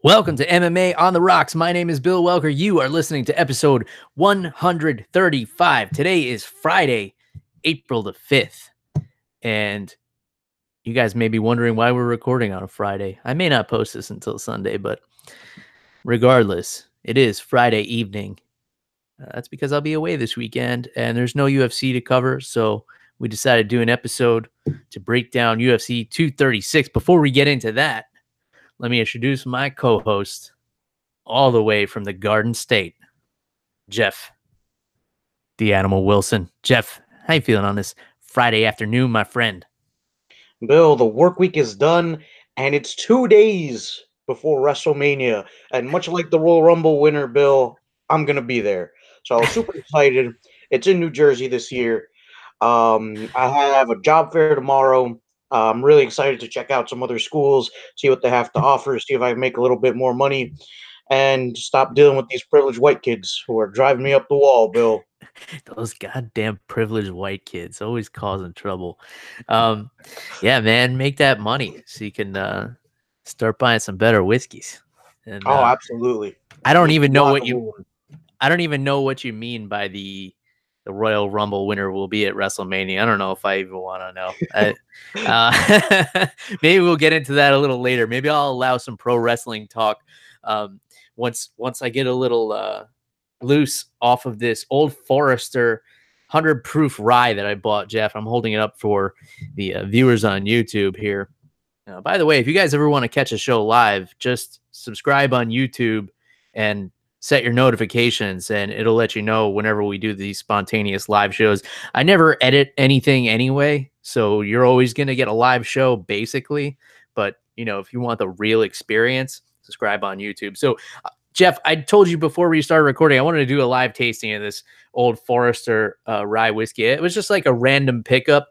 Welcome to MMA on the Rocks. My name is Bill Welker. You are listening to episode 135. Today is Friday, April the 5th. And you guys may be wondering why we're recording on a Friday. I may not post this until Sunday, but regardless, it is Friday evening. That's because I'll be away this weekend and there's no UFC to cover. So we decided to do an episode to break down UFC 236. Before we get into that, let me introduce my co-host, all the way from the Garden State, Jeff, the Animal Wilson. Jeff, how you feeling on this Friday afternoon, my friend? Bill, the work week is done, and it's 2 days before WrestleMania. And much like the Royal Rumble winner, Bill, I'm gonna be there. So super excited. It's in New Jersey this year. I have a job fair tomorrow. I'm really excited to check out some other schools, see what they have to offer, see if I can make a little bit more money, and stop dealing with these privileged white kids who are driving me up the wall, Bill. Those goddamn privileged white kids always causing trouble. Um, yeah, man, make that money so you can start buying some better whiskeys. And Oh, absolutely. I don't Need even to know block what a you wound. I don't even know what you mean by the Royal Rumble winner will be at WrestleMania. I don't know if I even want to know. Maybe we'll get into that a little later. Maybe I'll allow some pro wrestling talk um, once I get a little loose off of this Old Forester 100 proof rye that I bought, Jeff. I'm holding it up for the viewers on YouTube here. By the way, if you guys ever want to catch a show live, just subscribe on YouTube and set your notifications, and it'll let you know whenever we do these spontaneous live shows. I never edit anything anyway, so you're always going to get a live show basically. But, if you want the real experience, subscribe on YouTube. So, Jeff, I told you before we started recording, I wanted to do a live tasting of this Old Forester rye whiskey. It was just like a random pickup.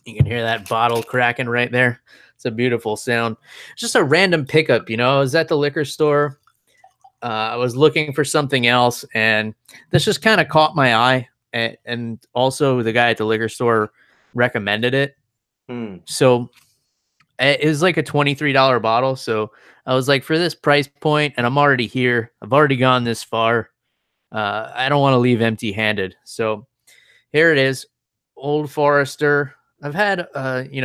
You can hear that bottle cracking right there. It's a beautiful sound. Just a random pickup, I was at the liquor store. I was looking for something else, and this just kind of caught my eye. And also, the guy at the liquor store recommended it. Hmm. So it was like a $23 bottle. So I was like, for this price point, and I'm already here, I've already gone this far. I don't want to leave empty handed. So here it is, Old Forester. I've had,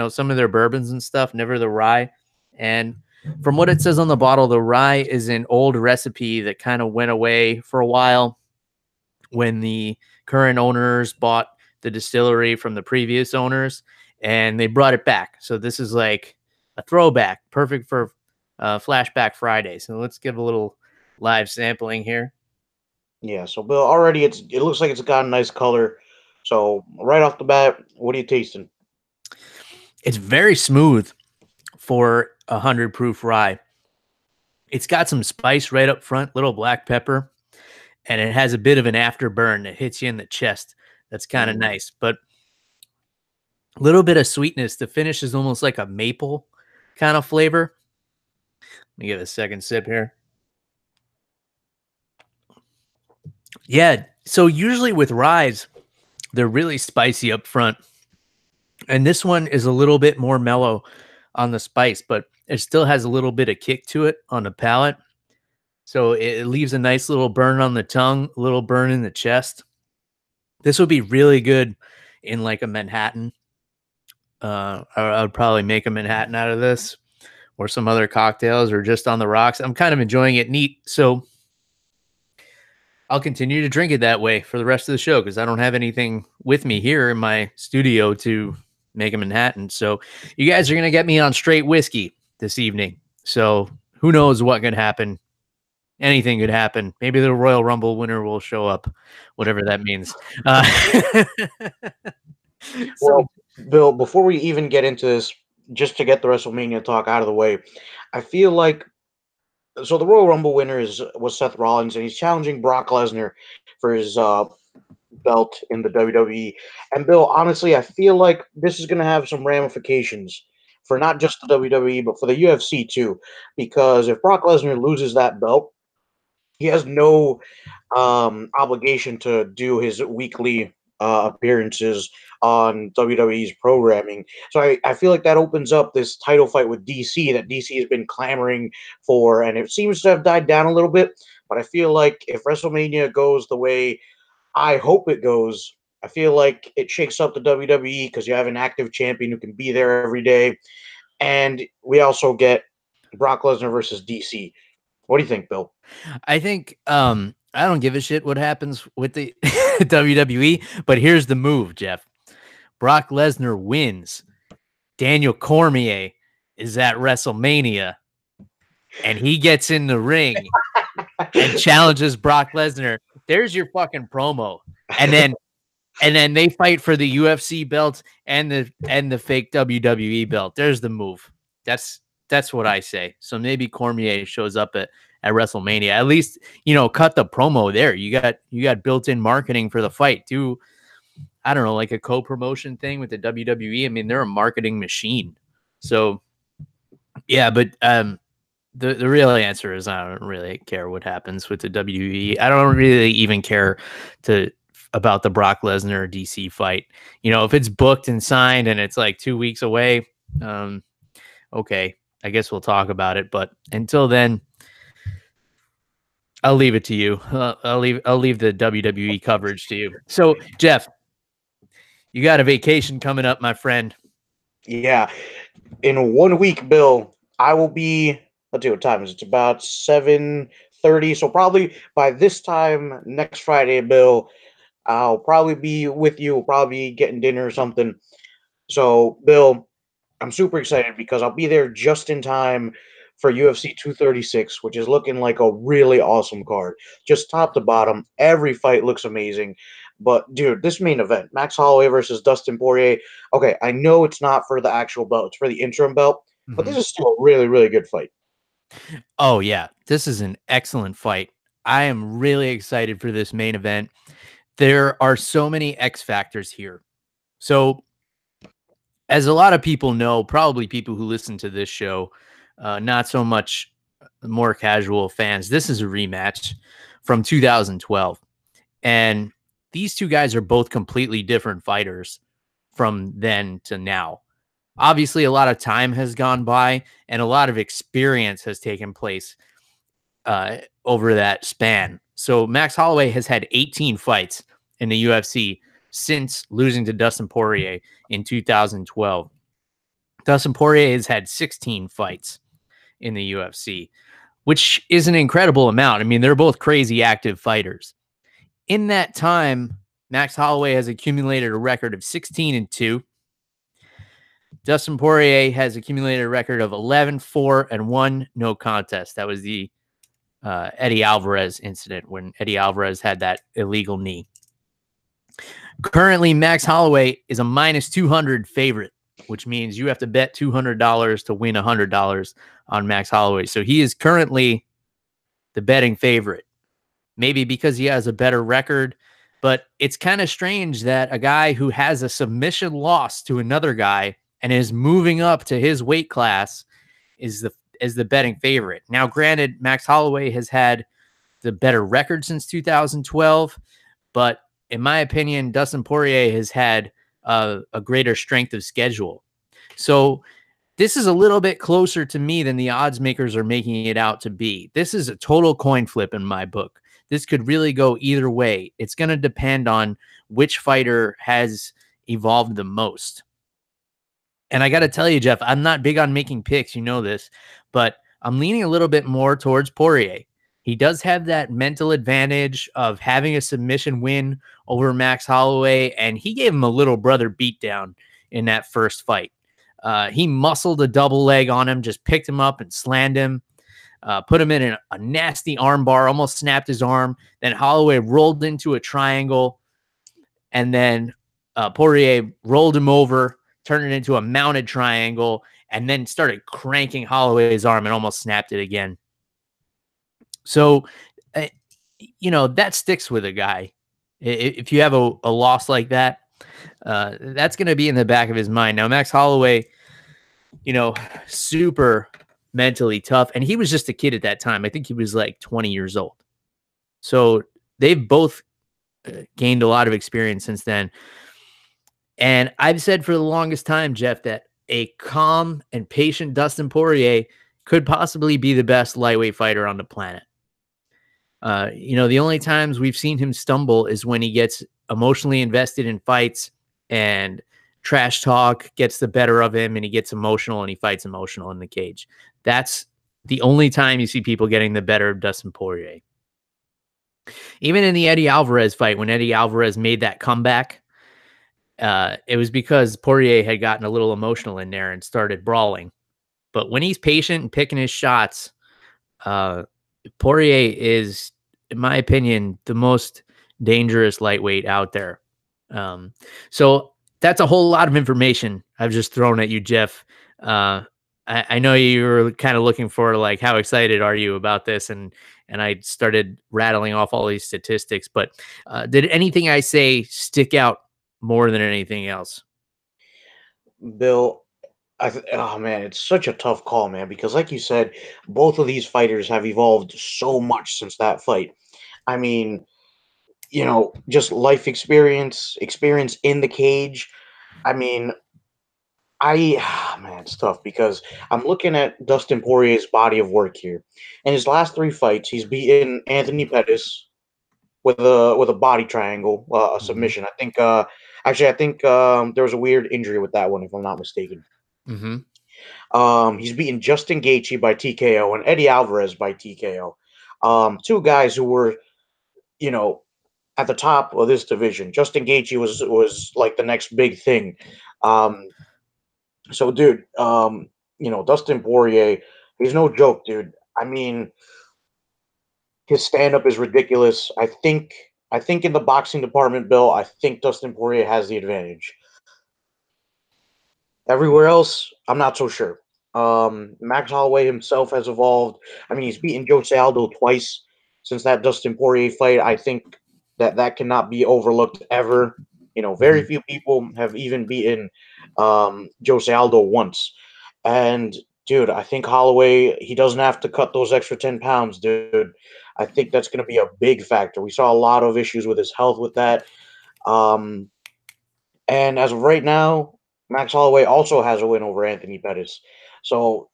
some of their bourbons and stuff, never the rye. And from what it says on the bottle, the rye is an old recipe that kind of went away for a while when the current owners bought the distillery from the previous owners, and they brought it back. So this is like a throwback, perfect for Flashback Friday. So let's give a little live sampling here. Yeah, so Bill, already it looks like it's got a nice color. So right off the bat, what are you tasting? It's very smooth for 100 proof rye. It's got some spice right up front, little black pepper, and it has a bit of an afterburn that hits you in the chest. That's kind of Mm. nice, but a little bit of sweetness. The finish is almost like a maple kind of flavor. Let me get a second sip here. Yeah, so usually with ryes, they're really spicy up front, and this one is a little bit more mellow on the spice, but it still has a little bit of kick to it on the palate. So it leaves a nice little burn on the tongue, a little burn in the chest. This would be really good in like a Manhattan. I would probably make a Manhattan out of this or some other cocktails or just on the rocks. I'm kind of enjoying it neat. So I'll continue to drink it that way for the rest of the show because I don't have anything with me here in my studio to make a Manhattan. So you guys are going to get me on straight whiskey this evening. So who knows what could happen? Anything could happen. Maybe the Royal Rumble winner will show up, whatever that means. So Well, Bill, before we even get into this, just to get the WrestleMania talk out of the way, I feel like the Royal Rumble winner is was Seth Rollins, and he's challenging Brock Lesnar for his belt in the WWE. And Bill, honestly, I feel like this is going to have some ramifications for not just the WWE but for the UFC too, because if Brock Lesnar loses that belt, he has no obligation to do his weekly appearances on WWE's programming. So I feel like that opens up this title fight with DC that DC has been clamoring for, and it seems to have died down a little bit. But I feel like if WrestleMania goes the way I hope it goes, I feel like it shakes up the WWE because you have an active champion who can be there every day. And we also get Brock Lesnar versus DC. What do you think, Bill? I think I don't give a shit what happens with the WWE, but here's the move, Jeff. Brock Lesnar wins. Daniel Cormier is at WrestleMania, and he gets in the ring and challenges Brock Lesnar. There's your fucking promo. And then they fight for the UFC belt and the fake WWE belt. There's the move. That's what I say. So maybe Cormier shows up at WrestleMania. At least, cut the promo there. You got built-in marketing for the fight. Do, I don't know, like a co-promotion thing with the WWE. I mean, they're a marketing machine. So yeah, but the real answer is I don't really care what happens with the WWE. I don't really even care about the Brock Lesnar DC fight. If it's booked and signed and it's like 2 weeks away, okay, I guess we'll talk about it. But until then, I'll leave it to you. I'll leave the WWE coverage to you. So, Jeff, you got a vacation coming up, my friend. Yeah. In 1 week, Bill, I will be, let's see what time is it? It's about 7:30. So probably by this time next Friday, Bill, I'll probably be with you. We'll probably be getting dinner or something. So, Bill, I'm super excited because I'll be there just in time for UFC 236, which is looking like a really awesome card. Just top to bottom, every fight looks amazing. But, dude, this main event, Max Holloway versus Dustin Poirier, okay, I know it's not for the actual belt. It's for the interim belt, but this is still a really, really good fight. Oh, yeah. This is an excellent fight. I am really excited for this main event. There are so many X factors here. So, as a lot of people know, probably people who listen to this show, not so much more casual fans, this is a rematch from 2012. And these two guys are both completely different fighters from then to now. Obviously, a lot of time has gone by and a lot of experience has taken place over that span. So Max Holloway has had 18 fights in the UFC since losing to Dustin Poirier in 2012. Dustin Poirier has had 16 fights in the UFC, which is an incredible amount. I mean, they're both crazy active fighters. In that time, Max Holloway has accumulated a record of 16-2. Dustin Poirier has accumulated a record of 11-4-1, no contest. That was the Eddie Alvarez incident when Eddie Alvarez had that illegal knee. Currently, Max Holloway is a -200 favorite, which means you have to bet $200 to win $100 on Max Holloway. So he is currently the betting favorite. Maybe because he has a better record, but it's kind of strange that a guy who has a submission loss to another guy and is moving up to his weight class is the betting favorite. Now, granted, Max Holloway has had the better record since 2012, but in my opinion, Dustin Poirier has had a greater strength of schedule. So this is a little bit closer to me than the odds makers are making it out to be. This is a total coin flip in my book. This could really go either way. It's going to depend on which fighter has evolved the most. And I got to tell you, Jeff, I'm not big on making picks. You know this, but I'm leaning a little bit more towards Poirier. He does have that mental advantage of having a submission win over Max Holloway, and he gave him a little brother beatdown in that first fight. He muscled a double leg on him, just picked him up and slammed him, put him in a nasty arm bar, almost snapped his arm. Then Holloway rolled into a triangle, and then Poirier rolled him over, turned it into a mounted triangle, and then started cranking Holloway's arm and almost snapped it again. So, that sticks with a guy. If you have a loss like that, that's going to be in the back of his mind. Now, Max Holloway, super mentally tough. And he was just a kid at that time. I think he was like 20 years old. So they've both gained a lot of experience since then. And I've said for the longest time, Jeff, that a calm and patient Dustin Poirier could possibly be the best lightweight fighter on the planet. The only times we've seen him stumble is when he gets emotionally invested in fights and trash talk gets the better of him and he gets emotional and he fights emotional in the cage. That's the only time you see people getting the better of Dustin Poirier. Even in the Eddie Alvarez fight, when Eddie Alvarez made that comeback, it was because Poirier had gotten a little emotional in there and started brawling. But when he's patient and picking his shots, Poirier is, in my opinion, the most dangerous lightweight out there. So that's a whole lot of information I've just thrown at you, Jeff. I know you were kind of looking for like, how excited are you about this? And I started rattling off all these statistics, but did anything I say stick out more than anything else? Bill, oh man, it's such a tough call, man, because like you said, both of these fighters have evolved so much since that fight. I mean, just life experience in the cage. I mean, man, it's tough because I'm looking at Dustin Poirier's body of work here. In his last three fights, he's beaten Anthony Pettis with a body triangle, a Mhm. submission. I think there was a weird injury with that one, if I'm not mistaken. Mhm. He's beaten Justin Gaethje by TKO and Eddie Alvarez by TKO. Two guys who were, you know, at the top of this division. Justin Gaethje was like the next big thing. Um, so, dude, Dustin Poirier, he's no joke, dude. I mean, his stand up is ridiculous. I think in the boxing department, Bill, I think Dustin Poirier has the advantage. Everywhere else, I'm not so sure. Max Holloway himself has evolved. I mean, he's beaten Jose Aldo twice since that Dustin Poirier fight. I think that cannot be overlooked ever. Very Mhm. few people have even beaten Jose Aldo once. And dude, I think Holloway, he doesn't have to cut those extra 10 pounds, dude. I think that's going to be a big factor. We saw a lot of issues with his health with that. Um, and as of right now, Max Holloway also has a win over Anthony Pettis. So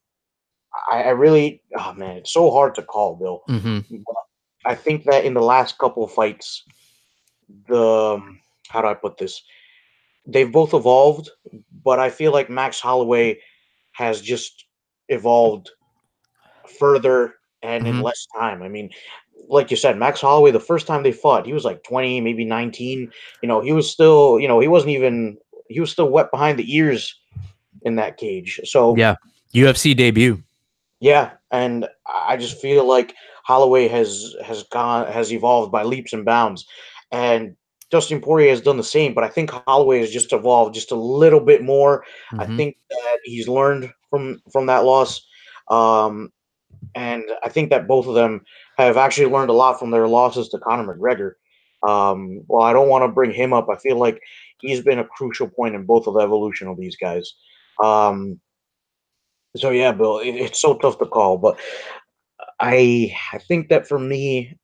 I really, oh man, it's so hard to call, Bill. Mhm. But I think that in the last couple of fights, the how do I put this? They've both evolved, but I feel like Max Holloway has just evolved further and in Mhm. less time. I mean, like you said, Max Holloway, the first time they fought, he was like 20, maybe 19. He was still, he wasn't even, he was still wet behind the ears in that cage. So, Yeah. UFC debut. yeah, and I just feel like Holloway has evolved by leaps and bounds. And Dustin Poirier has done the same, but I think Holloway has just evolved just a little bit more. I Mhm. think that he's learned from that loss. Um, and I think that both of them have actually learned a lot from their losses to Conor McGregor. Well, I don't want to bring him up. I feel like he's been a crucial point in both of the evolution of these guys. Um, so yeah, Bill, it's so tough to call, but I think that for me,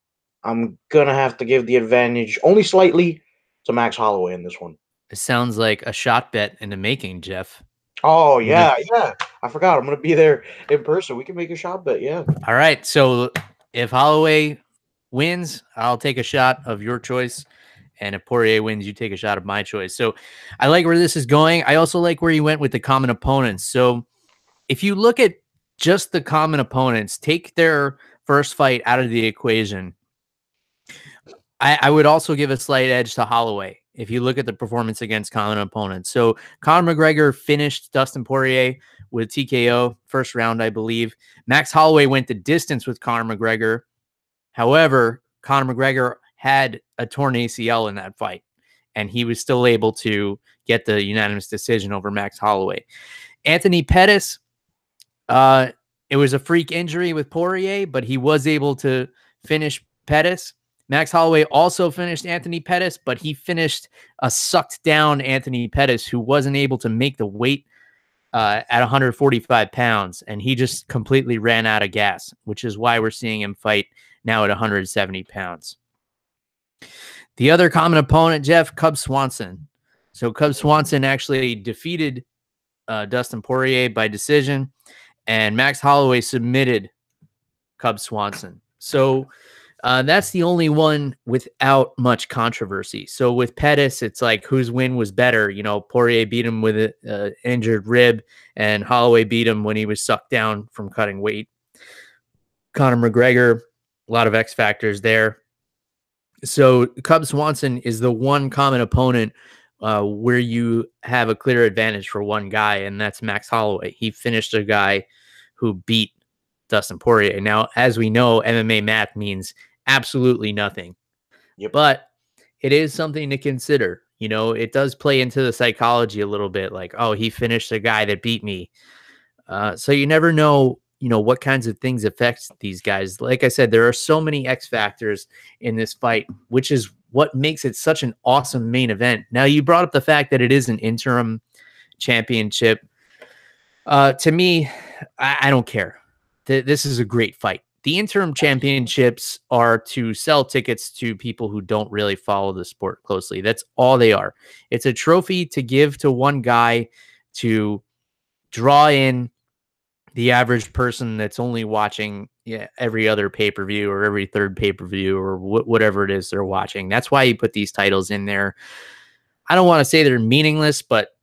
I'm gonna have to give the advantage only slightly to Max Holloway in this one. It sounds like a shot bet in the making, Jeff. Oh I'm gonna yeah, yeah. I forgot. I'm gonna be there in person. We can make a shot bet. Yeah. All right. So if Holloway wins, I'll take a shot of your choice. And if Poirier wins, you take a shot of my choice. So I like where this is going. I also like where you went with the common opponents. So if you look at just the common opponents, take their first fight out of the equation. I would also give a slight edge to Holloway if you look at the performance against common opponents. So Conor McGregor finished Dustin Poirier with TKO first round, I believe. Max Holloway went the distance with Conor McGregor. However, Conor McGregor had a torn ACL in that fight, and he was still able to get the unanimous decision over Max Holloway. Anthony Pettis, uh, it was a freak injury with Poirier, but he was able to finish Pettis. Max Holloway also finished Anthony Pettis, but he finished a sucked down Anthony Pettis who wasn't able to make the weight at 145 pounds, and he just completely ran out of gas, which is why we're seeing him fight now at 170 pounds. The other common opponent, Jeff, Cub Swanson. So Cub Swanson actually defeated Dustin Poirier by decision, and Max Holloway submitted Cub Swanson. So that's the only one without much controversy. So with Pettis, it's like whose win was better. You know, Poirier beat him with an injured rib, and Holloway beat him when he was sucked down from cutting weight. Conor McGregor, a lot of X factors there. So Cub Swanson is the one common opponent where you have a clear advantage for one guy, and that's Max Holloway. He finished a guy who beat Dustin Poirier. Now, as we know, MMA math means absolutely nothing. Yep. But it is something to consider. You know, it does play into the psychology a little bit, like, oh, he finished a guy that beat me. So you never know, you know, what kinds of things affect these guys. Like I said, there are so many X factors in this fight, which is what makes it such an awesome main event. Now, you brought up the fact that it is an interim championship. To me, I don't care. This is a great fight. The interim championships are to sell tickets to people who don't really follow the sport closely. That's all they are. It's a trophy to give to one guy to draw in the average person that's only watching every other pay-per-view or every third pay-per-view or whatever it is they're watching. That's why you put these titles in there. I don't want to say they're meaningless, but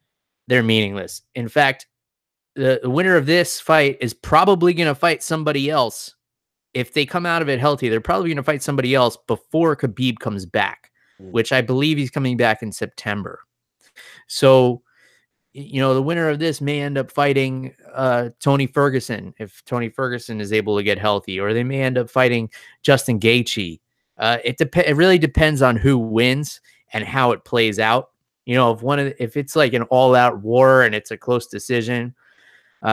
they're meaningless. In fact, the winner of this fight is probably going to fight somebody else. If they come out of it healthy, they're probably going to fight somebody else before Khabib comes back, which I believe he's coming back in September. So, you know, the winner of this may end up fighting Tony Ferguson if Tony Ferguson is able to get healthy, or they may end up fighting Justin Gaethje. It really depends on who wins and how it plays out. You know, if it's like an all-out war and it's a close decision,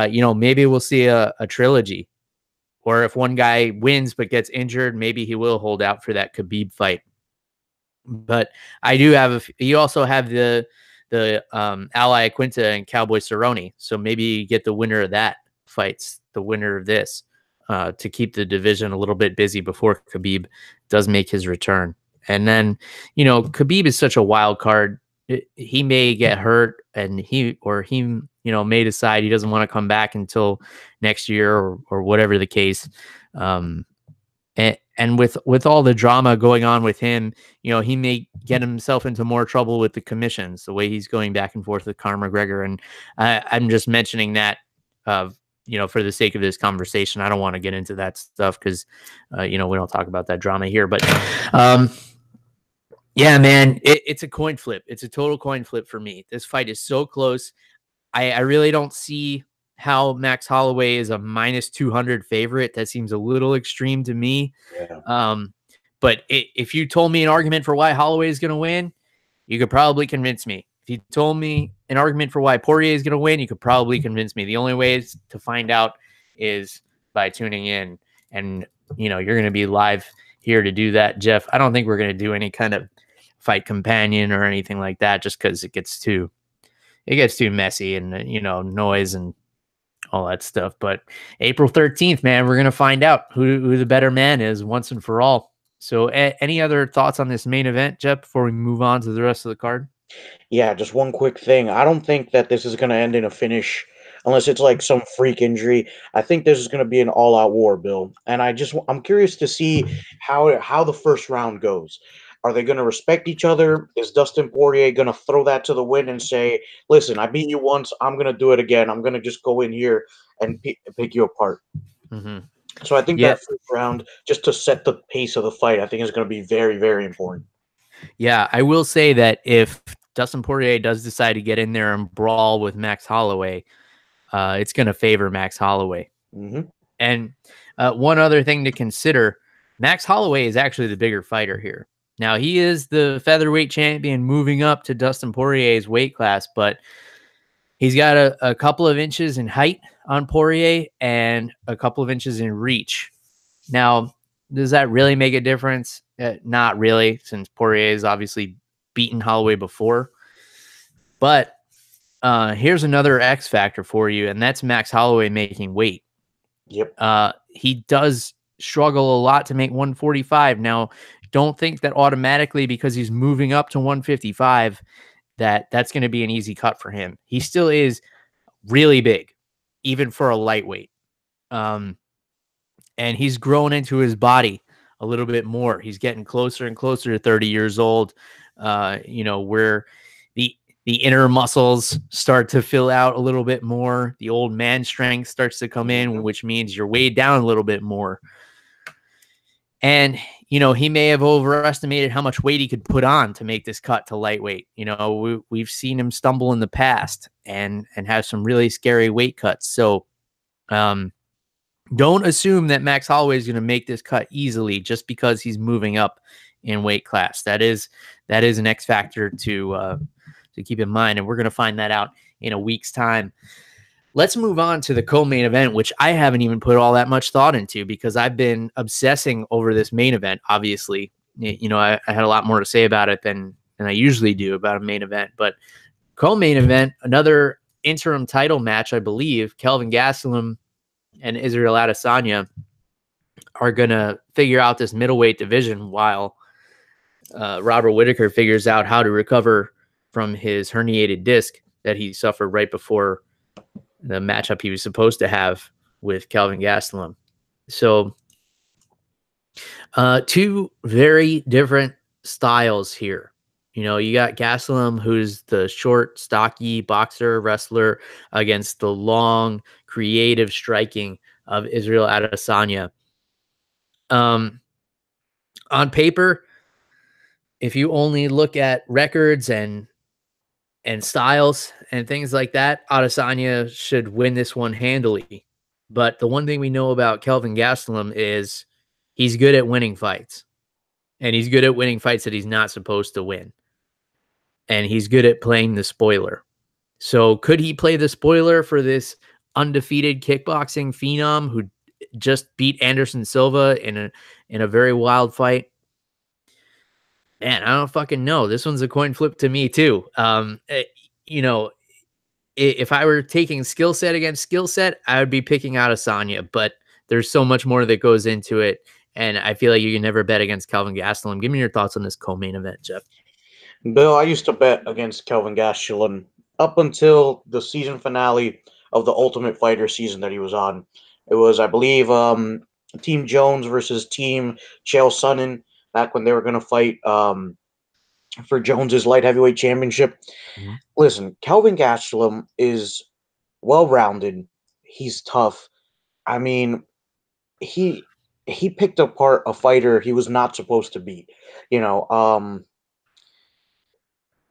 you know, maybe we'll see a trilogy. Or if one guy wins but gets injured, maybe he will hold out for that Khabib fight. But I do have you also have the Ally Quinta and Cowboy Cerrone. So maybe you get the winner of that fights the winner of this to keep the division a little bit busy before Khabib does make his return. And then, you know, Khabib is such a wild card. He may get hurt and he you know, may decide he doesn't want to come back until next year or whatever the case. And with all the drama going on with him, you know, he may get himself into more trouble with the commissions, the way he's going back and forth with Conor McGregor. And I'm just mentioning that, you know, for the sake of this conversation. I don't want to get into that stuff because, you know, we don't talk about that drama here. But yeah, man, it's a coin flip. It's a total coin flip for me. This fight is so close. I really don't see how Max Holloway is a minus 200 favorite. That seems a little extreme to me. Yeah. But if you told me an argument for why Holloway is going to win, you could probably convince me. If you told me an argument for why Poirier is going to win, you could probably convince me. The only way to find out is by tuning in. And, you know, you're going to be live here to do that, Jeff. I don't think we're going to do any kind of fight companion or anything like that just because it gets too messy and, you know, noise and all that stuff. But April 13th, man, we're going to find out who the better man is once and for all. So any other thoughts on this main event, Jeff, before we move on to the rest of the card? Yeah, just one quick thing. I don't think that this is going to end in a finish unless it's like some freak injury. I think this is going to be an all-out war, Bill. And I'm curious to see how the first round goes. Are they going to respect each other? Is Dustin Poirier going to throw that to the wind and say, listen, I beat you once. I'm going to do it again. I'm going to just go in here and pick you apart. Mm-hmm. So I think that first round, just to set the pace of the fight, I think is going to be very, very important. Yeah, I will say that if Dustin Poirier does decide to get in there and brawl with Max Holloway, it's going to favor Max Holloway. Mm-hmm. And one other thing to consider, Max Holloway is actually the bigger fighter here. Now, he is the featherweight champion moving up to Dustin Poirier's weight class, but he's got a couple of inches in height on Poirier and a couple of inches in reach. Now, does that really make a difference? Not really, since Poirier has obviously beaten Holloway before. But here's another X factor for you, and that's Max Holloway making weight. Yep. He does struggle a lot to make 145. Now, don't think that automatically because he's moving up to 155 that's going to be an easy cut for him. He still is really big, even for a lightweight. And he's grown into his body a little bit more. He's getting closer and closer to 30 years old, where the inner muscles start to fill out a little bit more. The old man strength starts to come in, which means you're weighed down a little bit more. And, he may have overestimated how much weight he could put on to make this cut to lightweight. We've seen him stumble in the past and have some really scary weight cuts. So don't assume that Max Holloway is going to make this cut easily just because he's moving up in weight class. That is an X factor to keep in mind. And we're going to find that out in a week's time. Let's move on to the co-main event, which I haven't even put all that much thought into because I've been obsessing over this main event. Obviously, I had a lot more to say about it than I usually do about a main event. But co-main event, another interim title match, I believe. Kelvin Gastelum and Israel Adesanya are going to figure out this middleweight division while Robert Whittaker figures out how to recover from his herniated disc that he suffered right before the matchup he was supposed to have with Kelvin Gastelum. So two very different styles here. You got Gastelum, who's the short, stocky boxer wrestler, against the long, creative striking of Israel Adesanya. On paper, if you only look at records and styles and things like that, Adesanya should win this one handily. But the one thing we know about Kelvin Gastelum is he's good at winning fights. And he's good at winning fights that he's not supposed to win. And he's good at playing the spoiler. So could he play the spoiler for this undefeated kickboxing phenom who just beat Anderson Silva in a very wild fight? Man, I don't fucking know. This one's a coin flip to me too. If I were taking skill set against skill set, I would be picking Adesanya, but there's so much more that goes into it. And I feel like you can never bet against Kelvin Gastelum. Give me your thoughts on this co-main event, Jeff. Bill, I used to bet against Kelvin Gastelum up until the season finale of the Ultimate Fighter season that he was on. It was, I believe, Team Jones versus Team Chael Sonnen, back when they were going to fight for Jones's light heavyweight championship. Mm-hmm. Listen, Kelvin Gastelum is well-rounded. He's tough. I mean, he picked apart a fighter he was not supposed to beat.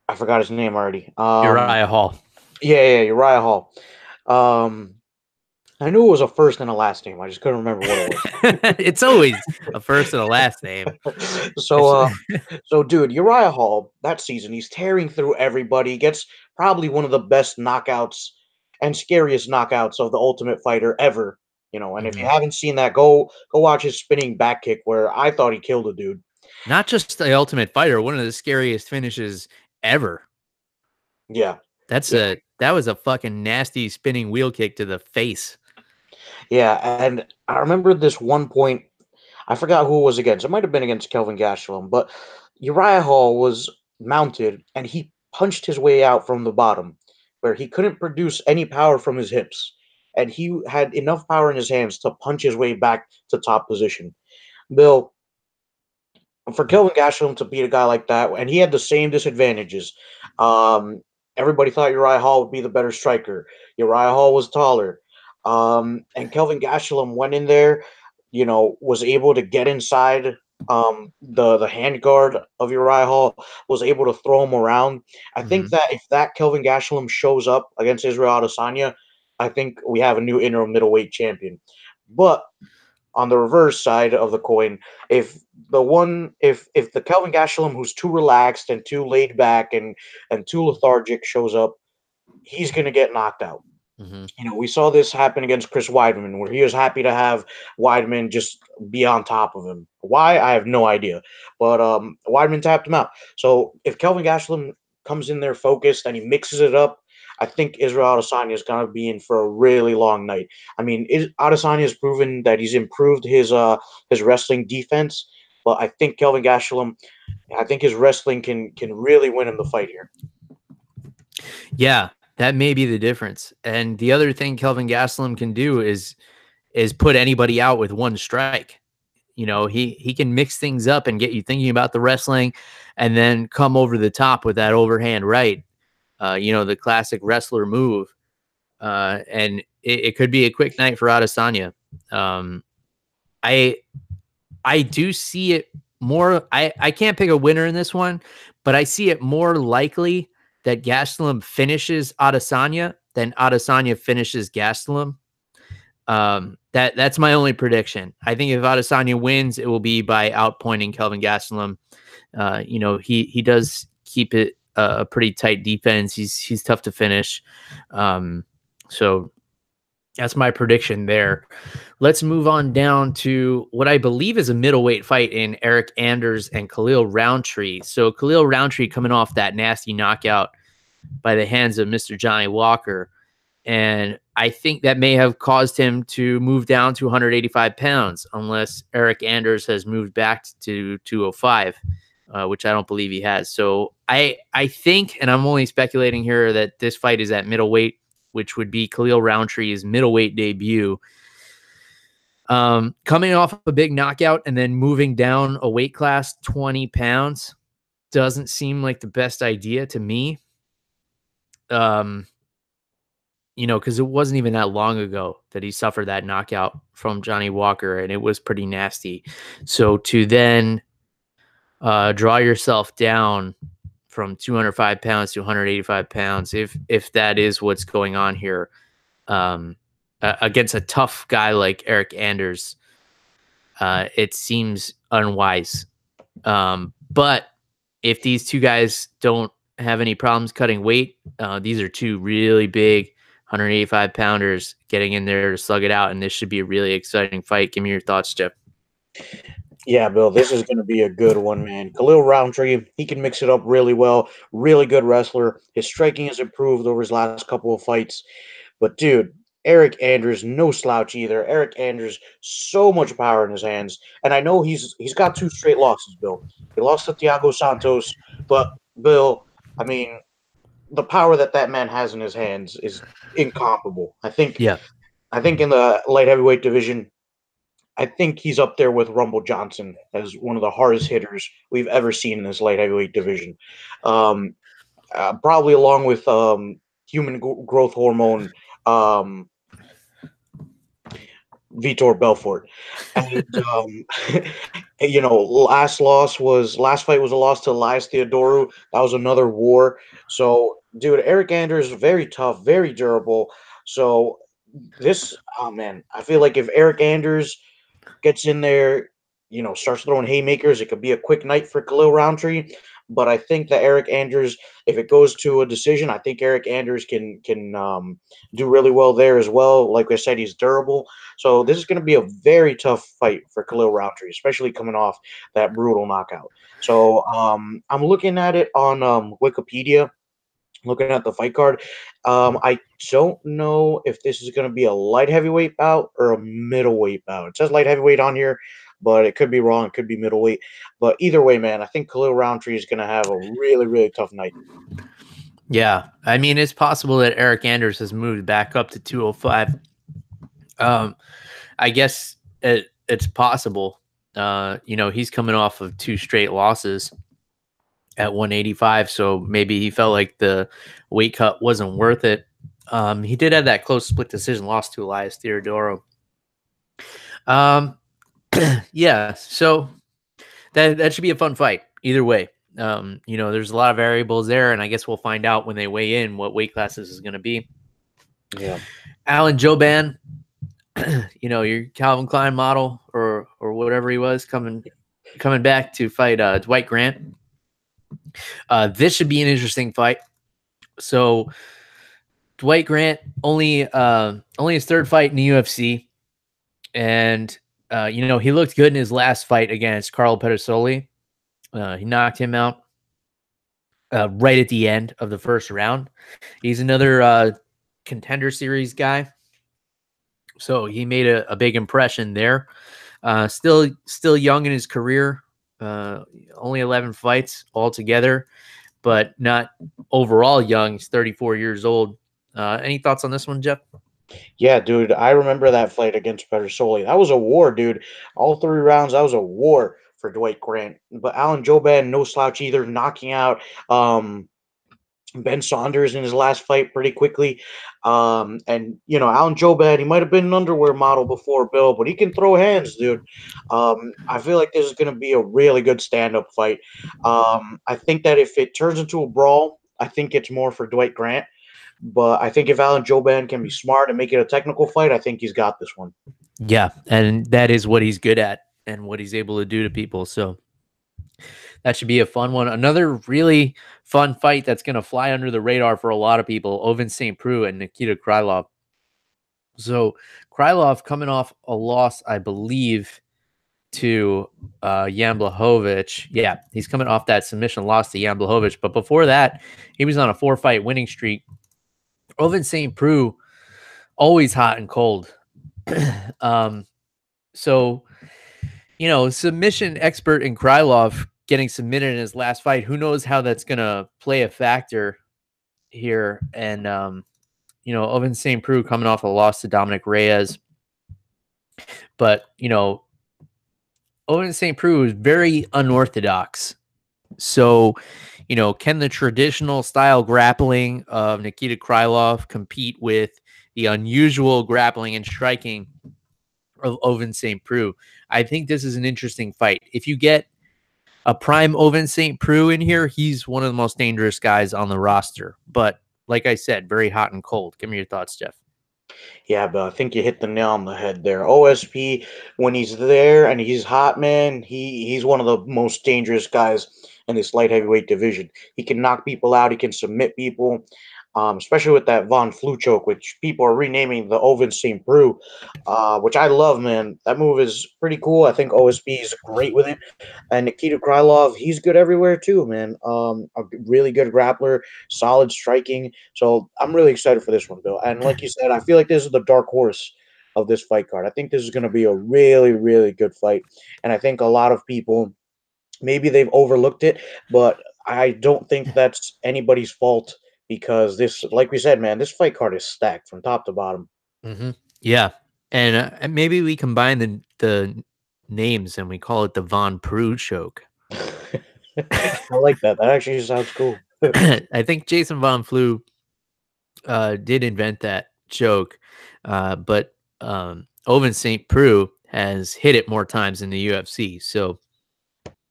I forgot his name already. Uriah Hall. Yeah, Uriah Hall. I knew it was a first and a last name. I just couldn't remember what it was. It's always a first and a last name. So, dude, Uriah Hall, that season, he's tearing through everybody. He gets probably one of the best knockouts and scariest knockouts of the Ultimate Fighter ever. And if you haven't seen that, go watch his spinning back kick where I thought he killed a dude. Not just the Ultimate Fighter, one of the scariest finishes ever. Yeah. That was a fucking nasty spinning wheel kick to the face. Yeah, and I remember this one point, I forgot who it was against. It might have been against Kelvin Gastelum, but Uriah Hall was mounted, and he punched his way out from the bottom, where he couldn't produce any power from his hips, and he had enough power in his hands to punch his way back to top position. Bill, for Kelvin Gastelum to beat a guy like that, and he had the same disadvantages. Everybody thought Uriah Hall would be the better striker. Uriah Hall was taller. And Kelvin Gastelum went in there, was able to get inside the hand guard of Uriah Hall, was able to throw him around. I think that if that Kelvin Gastelum shows up against Israel Adesanya, I think we have a new interim middleweight champion. But on the reverse side of the coin, if the Kelvin Gastelum who's too relaxed and too laid back and too lethargic shows up, he's going to get knocked out. Mm-hmm. We saw this happen against Chris Weidman, where he was happy to have Weidman just be on top of him. Why? I have no idea. But Weidman tapped him out. So if Kelvin Gastelum comes in there focused and he mixes it up, I think Israel Adesanya is going to be in for a really long night. I mean, Adesanya has proven that he's improved his wrestling defense, but I think Kelvin Gastelum, I think his wrestling can really win him the fight here. Yeah, that may be the difference. And the other thing Kelvin Gastelum can do is put anybody out with one strike. You know, he can mix things up and get you thinking about the wrestling, and then come over the top with that overhand right. You know, the classic wrestler move. And it could be a quick night for Adesanya. I do see it more. I can't pick a winner in this one, but I see it more likely that Gastelum finishes Adesanya than Adesanya finishes Gastelum. That's my only prediction. I think if Adesanya wins, it will be by outpointing Kelvin Gastelum. You know, he does keep it a pretty tight defense. He's tough to finish. So that's my prediction there. Let's move on down to what I believe is a middleweight fight in Eric Anders and Khalil Roundtree. So Khalil Roundtree coming off that nasty knockout by the hands of Mr. Johnny Walker. And I think that may have caused him to move down to 185 pounds, unless Eric Anders has moved back to 205, which I don't believe he has. So I think, and I'm only speculating here, that this fight is at middleweight, which would be Khalil Roundtree's middleweight debut. Coming off a big knockout and then moving down a weight class 20 pounds doesn't seem like the best idea to me. You know, because it wasn't even that long ago that he suffered that knockout from Johnny Walker, and it was pretty nasty. So to then draw yourself down from 205 pounds to 185 pounds, if that is what's going on here, against a tough guy like Eric Anders, it seems unwise. But if these two guys don't have any problems cutting weight, these are two really big 185 pounders getting in there to slug it out, and this should be a really exciting fight. Give me your thoughts, Jeff. Yeah, Bill, this is going to be a good one, man. Khalil Roundtree, he can mix it up really well. Really good wrestler. His striking has improved over his last couple of fights. But, dude, Eric Anders, no slouch either. Eric Anders, so much power in his hands. And I know he's got 2 straight losses, Bill. He lost to Thiago Santos. But, Bill, I mean, the power that man has in his hands is incomparable. I think in the light heavyweight division, I think he's up there with Rumble Johnson as one of the hardest hitters we've ever seen in this light heavyweight division. Probably along with human growth hormone Vitor Belfort. And you know, last fight was a loss to Elias Theodorou. That was another war. So, dude, Eric Anders, very tough, very durable. So oh man, I feel like if Eric Anders gets in there, you know, starts throwing haymakers, it could be a quick night for Khalil Roundtree. But I think that Eric Anders, if it goes to a decision, I think Eric Anders can do really well there as well. Like I said, he's durable. So this is going to be a very tough fight for Khalil Roundtree, especially coming off that brutal knockout. So I'm looking at it on Wikipedia, looking at the fight card. I don't know if this is going to be a light heavyweight bout or a middleweight bout. It says light heavyweight on here, but it could be wrong. It could be middleweight. But either way, man, I think Khalil Roundtree is going to have a really, really tough night. Yeah. I mean, it's possible that Eric Anders has moved back up to 205. I guess it's possible. You know, he's coming off of 2 straight losses at 185, so maybe he felt like the weight cut wasn't worth it. He did have that close split decision loss to Elias Theodorou. Yeah, so that should be a fun fight either way. You know, there's a lot of variables there, and I guess we'll find out when they weigh in what weight class this is going to be. Yeah, Alan Jouban, you know, your Calvin Klein model or whatever he was, coming back to fight Dwight Grant. This should be an interesting fight. So Dwight Grant only his 3rd fight in the UFC, and you know, he looked good in his last fight against Carlo Pedersoli. He knocked him out right at the end of the 1st round. He's another Contender Series guy, so he made a big impression there. Still young in his career. Uh, only 11 fights altogether, but not overall young. He's 34 years old. Any thoughts on this one, Jeff? Yeah, dude, I remember that fight against Pedersoli. That was a war, dude. All 3 rounds, that was a war for Dwight Grant. But Alan Jouban, no slouch either, knocking out Ben Saunders in his last fight pretty quickly. And Alan Jouban, he might have been an underwear model before, Bill, but he can throw hands, dude. I feel like this is going to be a really good stand-up fight. I think that if it turns into a brawl, I think it's more for Dwight Grant. But I think if Alan Jouban can be smart and make it a technical fight, I think he's got this one. Yeah, and that is what he's good at and what he's able to do to people. So that should be a fun one. Another really fun fight that's going to fly under the radar for a lot of people, Ovince St. Preux and Nikita Krylov. So Krylov coming off a loss, I believe, to Jan Blachowicz. Yeah, he's coming off that submission loss to Jan Blachowicz. But before that, he was on a 4-fight winning streak. Ovince St. Preux, always hot and cold. So, submission expert in Krylov getting submitted in his last fight. Who knows how that's going to play a factor here. And, Ovince St. Preux coming off a loss to Dominic Reyes. But, Ovince St. Preux is very unorthodox. So, can the traditional style grappling of Nikita Krylov compete with the unusual grappling and striking of Ovince St. Preux? I think this is an interesting fight. If you get a prime Ovince St. Preux in here, he's one of the most dangerous guys on the roster. But like I said, very hot and cold. Give me your thoughts, Jeff. Yeah, but I think you hit the nail on the head there. OSP, when he's there and he's hot, man, he's one of the most dangerous guys in this light heavyweight division. He can knock people out. He can submit people, especially with that Von Flue choke, which people are renaming the Ovince St. Preux, which I love, man. That move is pretty cool. I think OSP is great with it. And Nikita Krylov, he's good everywhere too, man. A really good grappler, solid striking. So I'm really excited for this one, Bill. And like you said, I feel like this is the dark horse of this fight card. I think this is going to be a really, really good fight. And I think a lot of people, maybe they've overlooked it, but I don't think that's anybody's fault because this, like we said, man, this fight card is stacked from top to bottom. Mm-hmm. Yeah. And maybe we combine the names and we call it the Von Preux choke. I like that. That actually sounds cool. I think Jason Von Flue did invent that joke, but Ovince St. Preux has hit it more times in the UFC. So,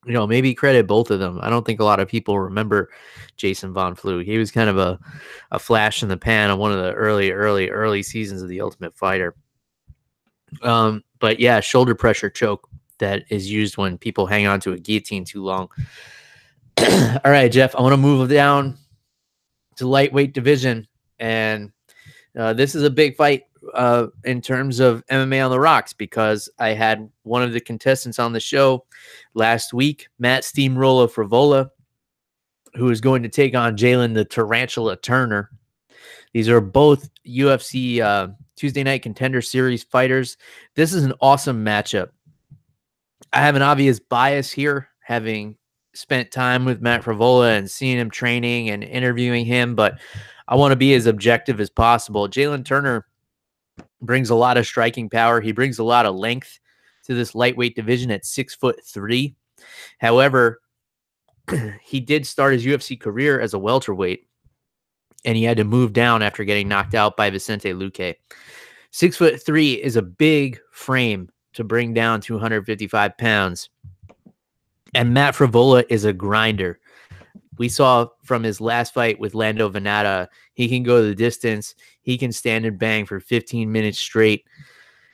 maybe credit both of them. I don't think a lot of people remember Jason Von Flue. He was kind of a flash in the pan on one of the early seasons of The Ultimate Fighter. But yeah, shoulder pressure choke that is used when people hang on to a guillotine too long. All right, Jeff, I want to move down to lightweight division. And this is a big fight in terms of MMA on the rocks because I had one of the contestants on the show last week, Matt Steamroller Frevola, who is going to take on Jalen the Tarantula Turner. These are both UFC Tuesday Night Contender Series fighters. This is an awesome matchup. I have an obvious bias here, having spent time with Matt Frevola and seeing him training and interviewing him, but I want to be as objective as possible. Jalen Turner brings a lot of striking power. He brings a lot of length to this lightweight division at 6'3". However, he did start his UFC career as a welterweight, and he had to move down after getting knocked out by Vicente Luque. 6'3" is a big frame to bring down 255 pounds. And Matt Frevola is a grinder. We saw from his last fight with Lando Venata, he can go the distance. He can stand and bang for 15 minutes straight.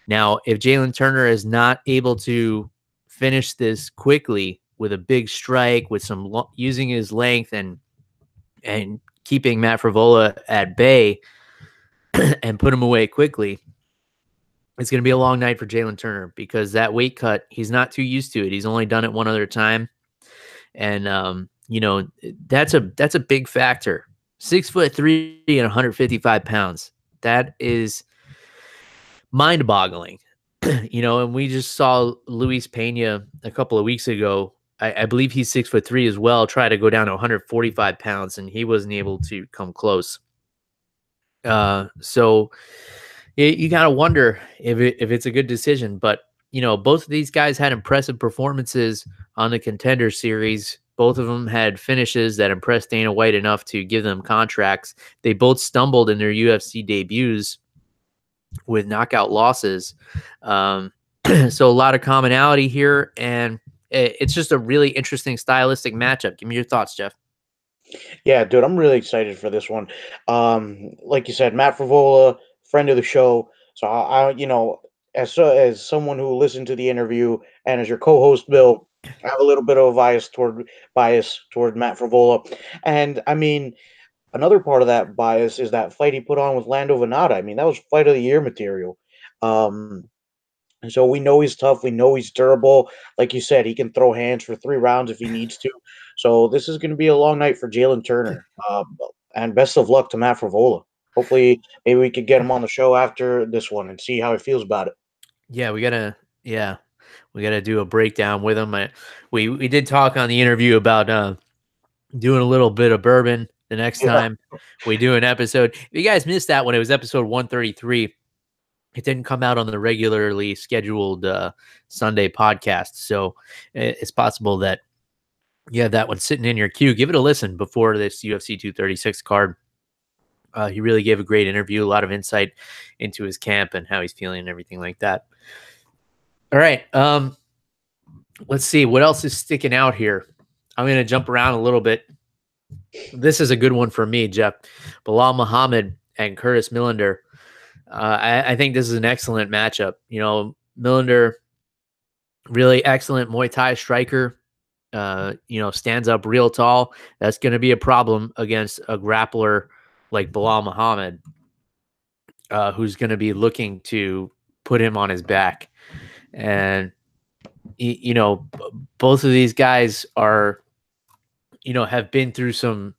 Now, if Jalen Turner is not able to finish this quickly with a big strike, with some using his length and keeping Matt Frevola at bay and put him away quickly, it's going to be a long night for Jalen Turner because that weight cut, he's not too used to it. He's only done it one other time. And, that's a big factor. 6'3" and 155 pounds. That is mind boggling. And we just saw Luis Pena a couple of weeks ago I believe he's 6'3" as well, try to go down to 145 pounds, and he wasn't able to come close. So you gotta wonder if it's a good decision. But both of these guys had impressive performances on the Contender Series. Both of them had finishes that impressed Dana White enough to give them contracts. They both stumbled in their UFC debuts with knockout losses. So a lot of commonality here, and it's just a really interesting stylistic matchup. Give me your thoughts, Jeff. Yeah, dude, I'm really excited for this one. Like you said, Matt Frivola, friend of the show. So as someone who listened to the interview and as your co-host, Bill, I have a little bit of a bias toward Matt Frivola, and I mean, another part of that bias is that fight he put on with Lando Venata. I mean, that was fight of the year material. Um, and so we know he's tough. We know he's durable. Like you said, he can throw hands for 3 rounds if he needs to. So this is going to be a long night for Jalen Turner. And best of luck to Matt Frivola. Hopefully, maybe we could get him on the show after this one and see how he feels about it. Yeah, we gotta do a breakdown with him. We did talk on the interview about doing a little bit of bourbon the next Yeah. time we do an episode. If you guys missed that when it was episode 133, it didn't come out on the regularly scheduled Sunday podcast. So it's possible that you have that one sitting in your queue. Give it a listen before this UFC 236 card. He really gave a great interview, a lot of insight into his camp and how he's feeling and everything like that. All right. Let's see what else is sticking out here. I'm going to jump around a little bit. This is a good one for me, Jeff. Bilal Muhammad and Curtis Millender. I think this is an excellent matchup. Millender, really excellent Muay Thai striker. Stands up real tall. That's going to be a problem against a grappler like Bilal Muhammad, who's going to be looking to put him on his back. And both of these guys are, have been through some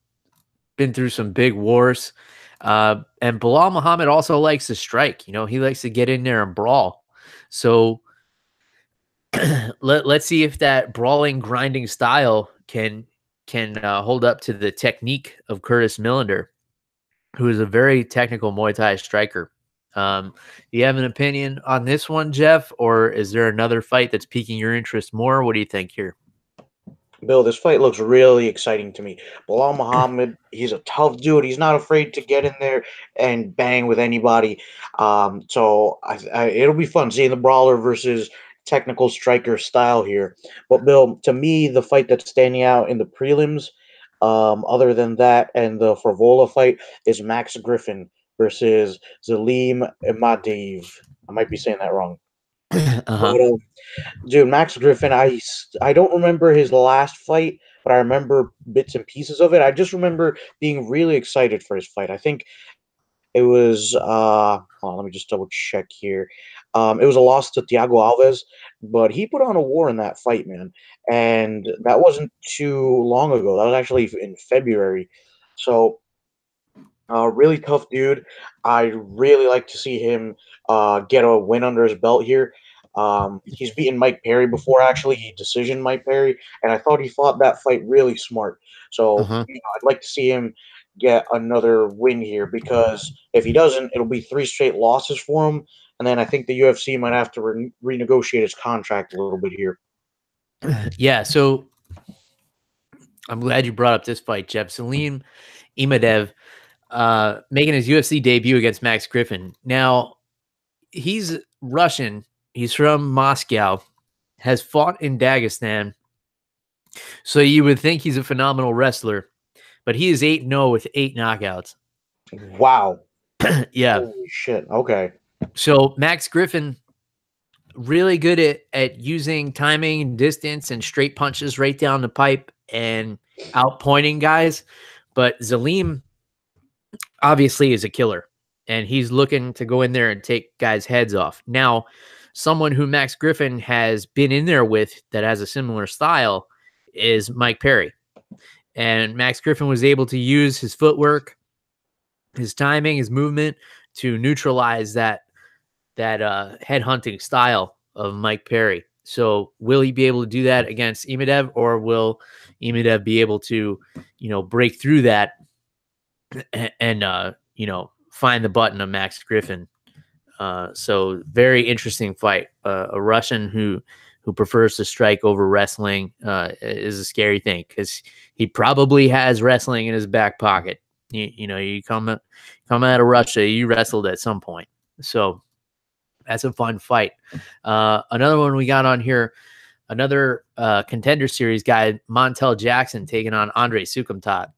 big wars. And Bilal Muhammad also likes to strike. He likes to get in there and brawl. So let's see if that brawling, grinding style can hold up to the technique of Curtis Millender, who is a very technical Muay Thai striker. Do you have an opinion on this one, Jeff, or is there another fight that's piquing your interest more? What do you think here? Bill, this fight looks really exciting to me. Bilal Muhammad, he's a tough dude. He's not afraid to get in there and bang with anybody. So it'll be fun seeing the brawler versus technical striker style here. But Bill, to me, the fight that's standing out in the prelims, other than that and the Frivola fight, is Max Griffin versus Zalim Imadaev. I might be saying that wrong. Uh-huh. But, dude, Max Griffin, I don't remember his last fight, but I remember bits and pieces of it. I just remember being really excited for his fight. I think it was hold on, let me just double check here. It was a loss to Thiago Alves, but he put on a war in that fight, man. And that wasn't too long ago. That was actually in February. So really tough dude. I really like to see him get a win under his belt here. He's beaten Mike Perry before, actually. He decisioned Mike Perry, and I thought he fought that fight really smart. So Uh-huh. I'd like to see him get another win here, because if he doesn't, it'll be 3 straight losses for him, and then I think the UFC might have to renegotiate his contract a little bit here. Yeah, so I'm glad you brought up this fight, Jeff. Salim Imadev making his UFC debut against Max Griffin. Now, he's Russian. He's from Moscow, has fought in Dagestan. So you would think he's a phenomenal wrestler, but he is 8-0 with 8 knockouts. Wow. Yeah. Holy shit. Okay. So Max Griffin, really good at using timing and distance and straight punches right down the pipe and outpointing guys. But Zalim obviously is a killer, and he's looking to go in there and take guys' heads off. Now, someone who Max Griffin has been in there with that has a similar style is Mike Perry. And Max Griffin was able to use his footwork, his timing, his movement to neutralize that head hunting style of Mike Perry. So will he be able to do that against Imadav, or will Imadav be able to, break through that and find the button of Max Griffin? So very interesting fight. A Russian who prefers to strike over wrestling is a scary thing, because he probably has wrestling in his back pocket. You come out of Russia, you wrestled at some point. So that's a fun fight. Another one we got on here, another Contender Series guy, Montel Jackson, taking on Andre Sukumtat.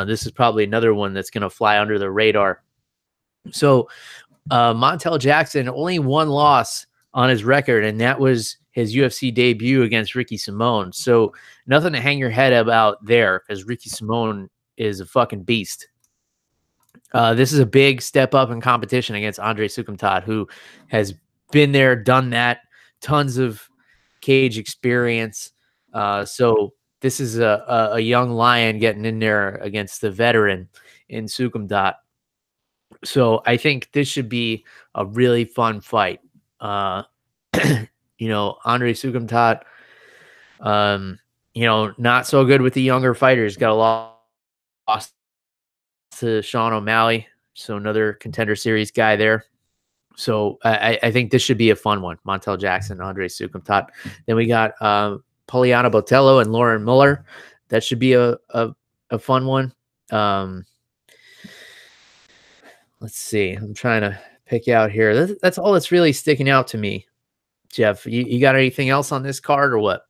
This is probably another one that's going to fly under the radar. So Montel Jackson, only one loss on his record, and that was his UFC debut against Ricky Simon. So nothing to hang your head about there, because Ricky Simon is a fucking beast. This is a big step up in competition against Andre Sukumtat, who has been there, done that, tons of cage experience. So this is a young lion getting in there against the veteran in Sukumtat. So I think this should be a really fun fight. Andre Sukumtat, not so good with the younger fighters. Got a loss to Sean O'Malley, so another Contender Series guy there. So I think this should be a fun one. Montel Jackson, Andre Sukumtat. Then we got Poliana Botello and Lauren Muller. That should be a fun one. Let's see. I'm trying to pick out here. That's all that's really sticking out to me. Jeff, you got anything else on this card or what?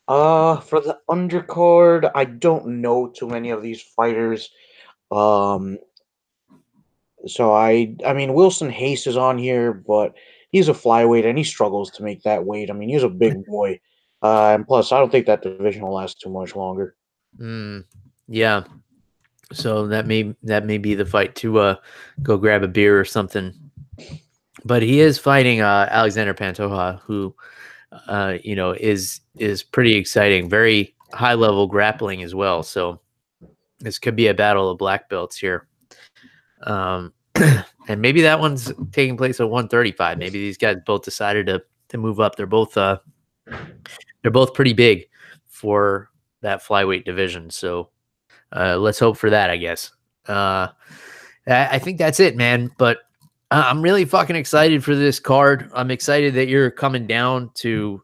For the undercard, I don't know too many of these fighters. So I mean, Wilson Hayes is on here, but he's a flyweight and he struggles to make that weight. I mean, he's a big boy. And plus, I don't think that division will last too much longer. Yeah. So that may be the fight to go grab a beer or something. But he is fighting Alexander Pantoja, who is pretty exciting, very high level grappling as well. So this could be a battle of black belts here. And maybe that one's taking place at 135. Maybe these guys both decided to move up. They're both pretty big for that flyweight division. So let's hope for that, I guess. I think that's it, man. But I'm really fucking excited for this card. I'm excited that you're coming down to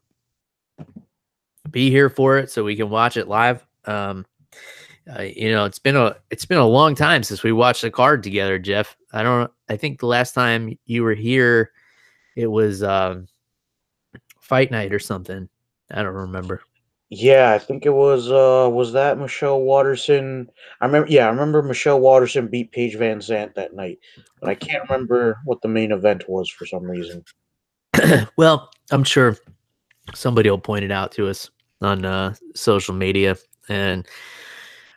be here for it so we can watch it live. It's been a long time since we watched the card together, Jeff. I think the last time you were here, it was fight night or something. I don't remember. Yeah, I think it was that Michelle Waterson? I remember Michelle Waterson beat Paige Van Zandt that night, but I can't remember what the main event was for some reason. Well, I'm sure somebody will point it out to us on social media, and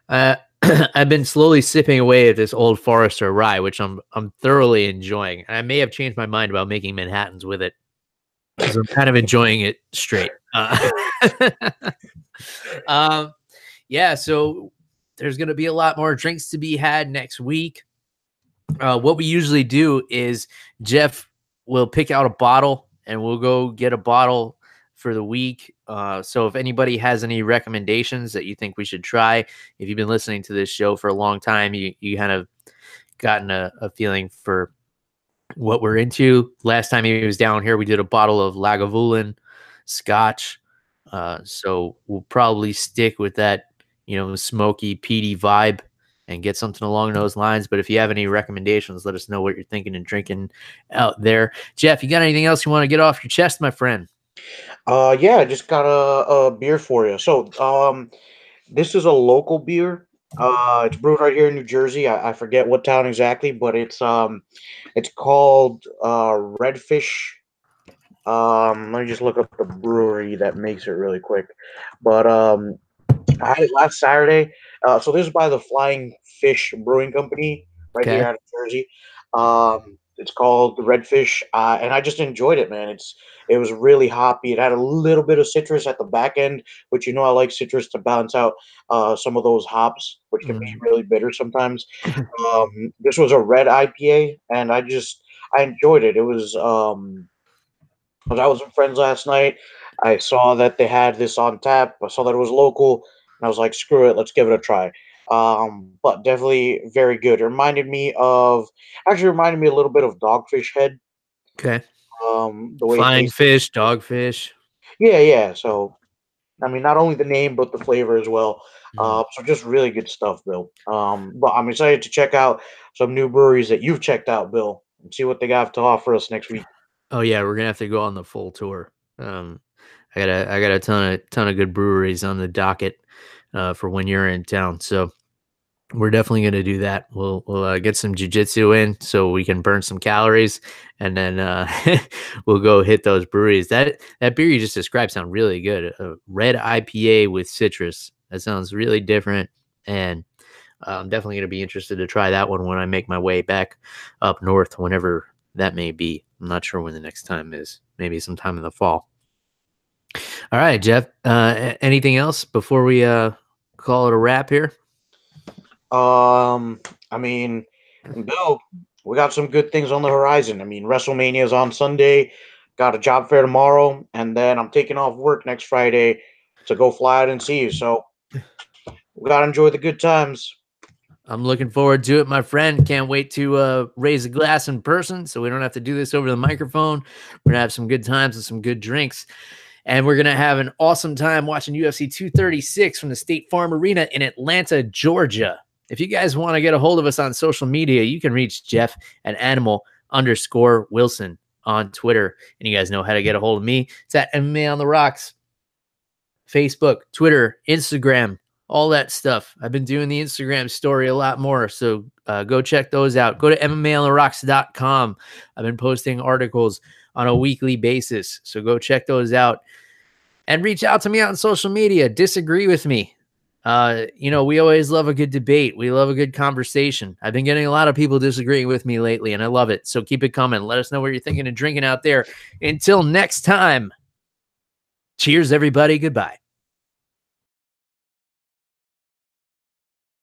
I've been slowly sipping away at this Old Forester rye, which I'm thoroughly enjoying. I may have changed my mind about making Manhattans with it, because I'm kind of enjoying it straight. Yeah, so there's going to be a lot more drinks to be had next week. What we usually do is Jeff will pick out a bottle and we'll go get a bottle for the week. So if anybody has any recommendations that you think we should try, if you've been listening to this show for a long time, you kind of gotten a feeling for what we're into. Last time he was down here, we did a bottle of Lagavulin Scotch. So we'll probably stick with that, smoky, peaty vibe and get something along those lines. But if you have any recommendations, let us know what you're thinking and drinking out there. Jeff, you got anything else you want to get off your chest, my friend? Yeah, I just got a beer for you. So, this is a local beer. It's brewed right here in New Jersey. I forget what town exactly, but it's called Redfish. Let me just look up the brewery that makes it really quick. But I had it last Saturday. So this is by the Flying Fish Brewing Company right here out of Jersey. It's called the Redfish, and I just enjoyed it, man. It was really hoppy. It had a little bit of citrus at the back end, which I like citrus to balance out some of those hops, which can be really bitter sometimes. This was a red IPA, and I enjoyed it. It was I was with friends last night. I saw that they had this on tap. I saw that it was local, and I was like, screw it, let's give it a try. But definitely very good. It reminded me a little bit of Dogfish Head. Okay. The way it Flying tastes. fish, dogfish. Yeah, yeah. So I mean, not only the name but the flavor as well. Mm. So just really good stuff, Bill. But I'm excited to check out some new breweries that you've checked out, Bill, and see what they got to offer us next week. Oh yeah, we're gonna have to go on the full tour. Um, I got a ton of good breweries on the docket for when you're in town. So we're definitely gonna do that. We'll get some jujitsu in so we can burn some calories, and then we'll go hit those breweries. That beer you just described sounds really good. A red IPA with citrus. That sounds really different, and I'm definitely gonna be interested to try that one when I make my way back up north, whenever that may be. I'm not sure when the next time is. Maybe sometime in the fall. All right, Jeff. Anything else before we call it a wrap here? I mean, Bill, we got some good things on the horizon. I mean, WrestleMania is on Sunday. Got a job fair tomorrow, and then I'm taking off work next Friday to go fly out and see you. So we gotta enjoy the good times. I'm looking forward to it, my friend. Can't wait to raise a glass in person so we don't have to do this over the microphone. We're going to have some good times and some good drinks. And we're going to have an awesome time watching UFC 236 from the State Farm Arena in Atlanta, Georgia. If you guys want to get a hold of us on social media, you can reach Jeff at animal_Wilson on Twitter. And you guys know how to get a hold of me. It's at MMA on the Rocks. Facebook, Twitter, Instagram, all that stuff. I've been doing the Instagram story a lot more, so go check those out. Go to MMAonTheRocks.com. I've been posting articles on a weekly basis, so go check those out. And reach out to me on social media. Disagree with me. We always love a good debate. We love a good conversation. I've been getting a lot of people disagreeing with me lately, and I love it. So keep it coming. Let us know what you're thinking and drinking out there. Until next time, cheers, everybody. Goodbye.